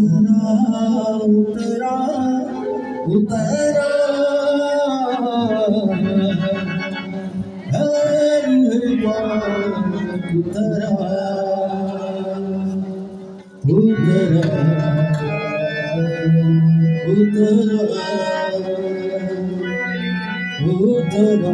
उतरा उतरा उतरा उतरा उतरा उतरा उतरा उतरा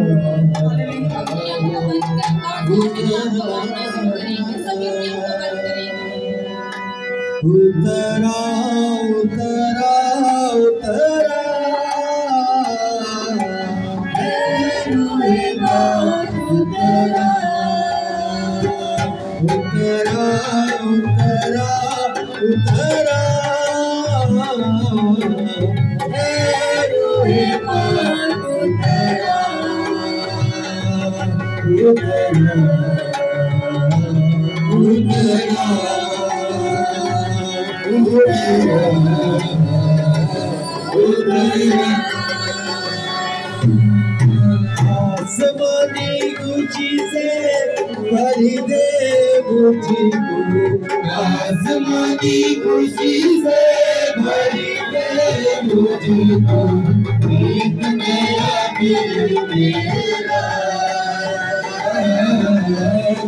उतरा आसमानी ऊंची से भरी दे मुझको आसमानी ऊंची से भरी दे मुझको एक नया दिल मेरा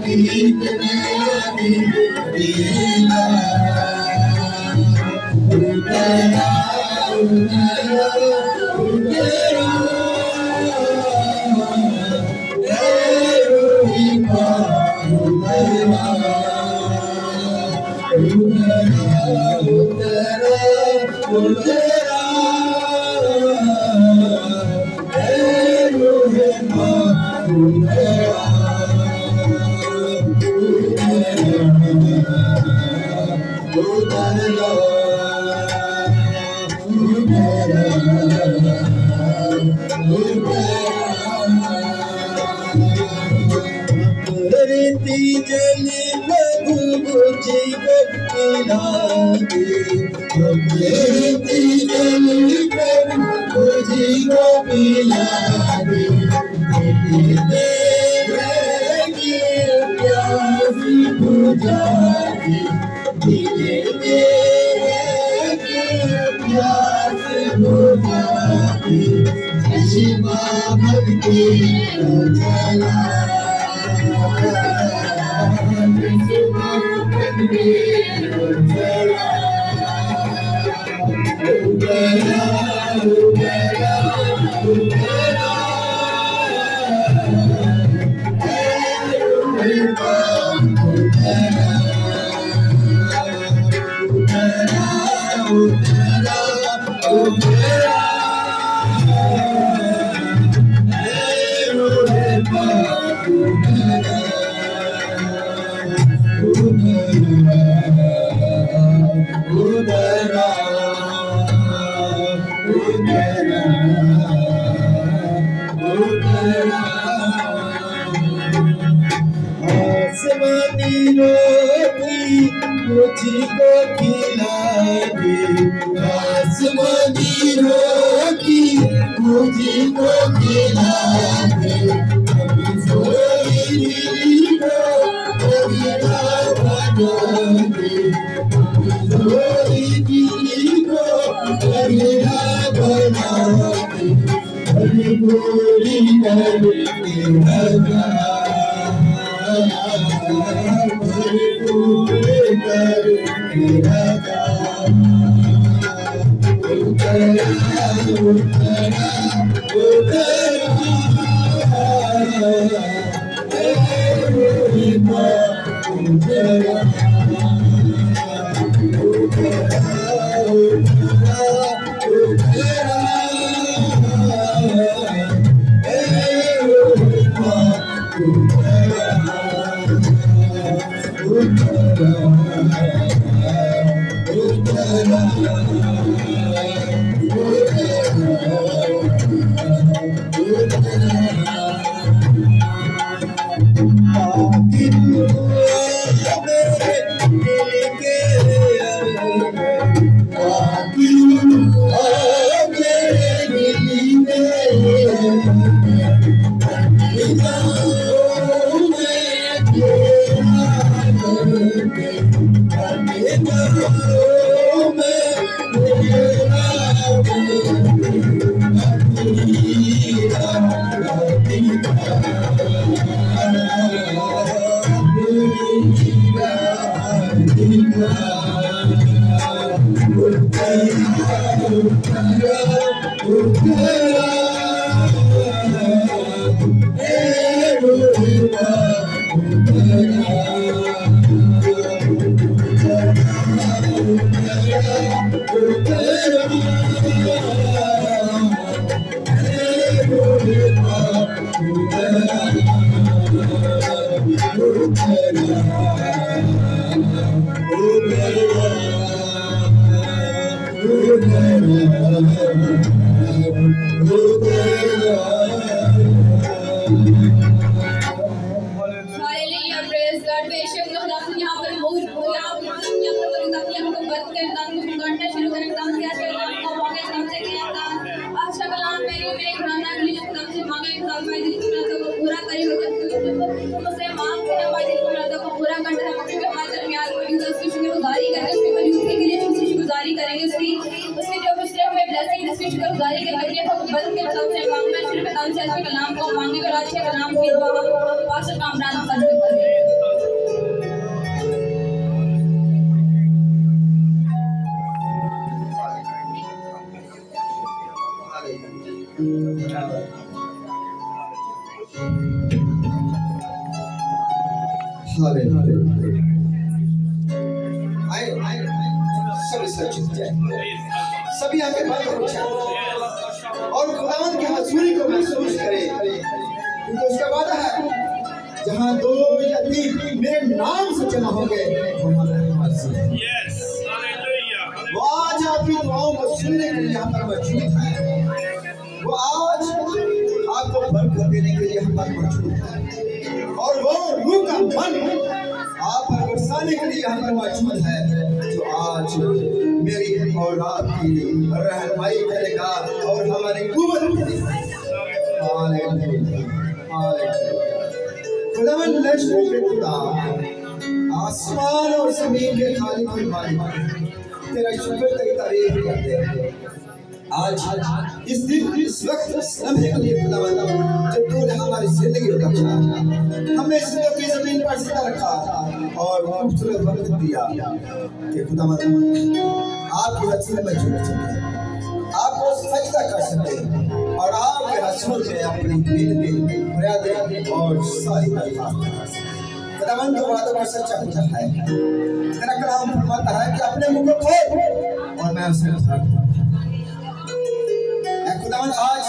एक नया दिल मेरा उतरा उतरा उतरा रेती जली प्रभु मुझको पिला दे रेती जली प्रभु मुझको पिला दे तेरे प्यास बुझा दे तेरे प्यास बुझा दे चश्मा भर के चला आसमानी रोटी मुझको खिला दे आसमानी रोटी मुझको खिला दे सोई दिल को मेरा बना दे सोई दिल को मेरा बना दे पूरी करके लगा पूरे करके लगा उतरा उतरा सभी आके बंद हो जाए और खुदावंद की हजूरी को महसूस करे, क्योंकि उसका वादा है जहाँ दो या तीन मेरे नाम से जमा होंगे वो आज आपकी दुआओं को सुनने के लिए यहाँ पर मौजूद है। वो आज आपको बरकत देने के लिए यहाँ पर मौजूद है और वो रूह का मन आप पर बरसाने के लिए यहाँ पर मौजूद है, जो आज मेरी और आपकी रहनुमाई करेगा और हमारी कुव्वत करेगा। खुदावंद लश्करों के खुदा, आसमान और जमीन के खालिक और मालिक, तेरा शुक्र तेरी तारीफ करते हैं। आज इस दिन इस वक्त इस लम्हे के लिए खुदावंद जब तूने हमारी जिंदगी को बख्शा, हमें जिंदगी की जमीन पर जिंदा रखा और खूबसूरत वक्त दिया कि खुदावंद आपकी हजूर में झुक सके, आपको सजदा कर सके और आपके हजूर में अपनी मिन्नतें, फरियादें और सारी दरख्वास्त कर सके। खुदावंद तो वादा पर सच्चा खुदा है, तेरा कलाम फरमाता है कि अपने मुंह को खोल और मैं उसे उठाऊंगा। खुदावंद आज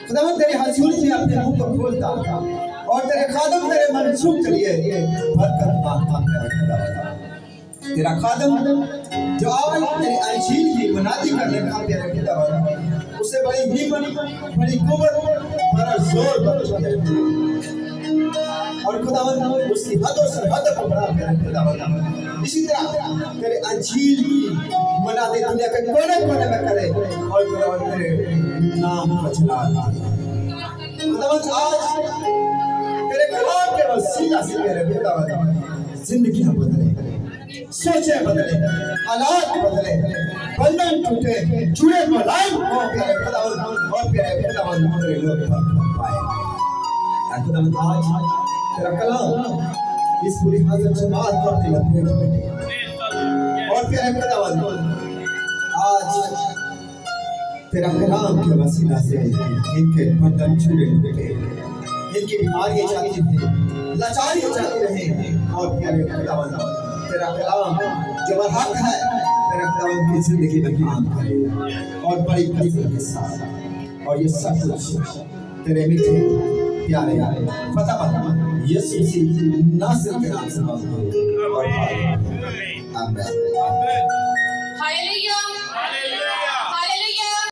खुदावंद तेरे हजूर में अपने मुंह को खोलता और तेरे खादम तेरे मंसूब के लिए बरकत मांगता है। तेरा खादम जो आज तेरी अंजील की मनादी करने का प्यारे खुदावंद, उसे बड़ी हिम्मत, बड़ी कुव्वत, बड़ा जोर बख्शा और खुदावंद उसकी हदों से हद को बढ़ा प्यारे खुदावंद। इसी तरह तेरे अंजील की मनादी दुनिया के कोने-कोने में करे और खुदावंद तेरे नाम को चला। खुदावंद आज तेरे कलाम के वसीला से मेरे खुदावंद जिंदगियां बदले, सोचे बदले, हालात बदले, बंधन टूटे, जुड़े मलाम हो प्यारे खुदावंद और प्यारे खुदावंद तेरे लोग पाए। खुदावंद आज तेरा कलाम इस पूरी हाज़िर जमात को अपनी लपेट में ले और प्यारे खुदावंद आज तेरा कलाम के वसीला से इनके बंधन छूटे टूटे, इनकी बीमारियां जाती रहे, लाचारियां जाती रहे और प्यारे खुदावंद तेरा कलाम जो हक है तेरा कलाम की जिंदगी में काम करे और बड़ी कसरत के साथ, और ये सब कुछ तेरे मीठे प्यारे फतेह यीशु मसीह नासर के नाम से मांगते हैं और आमीन। हालेलुया।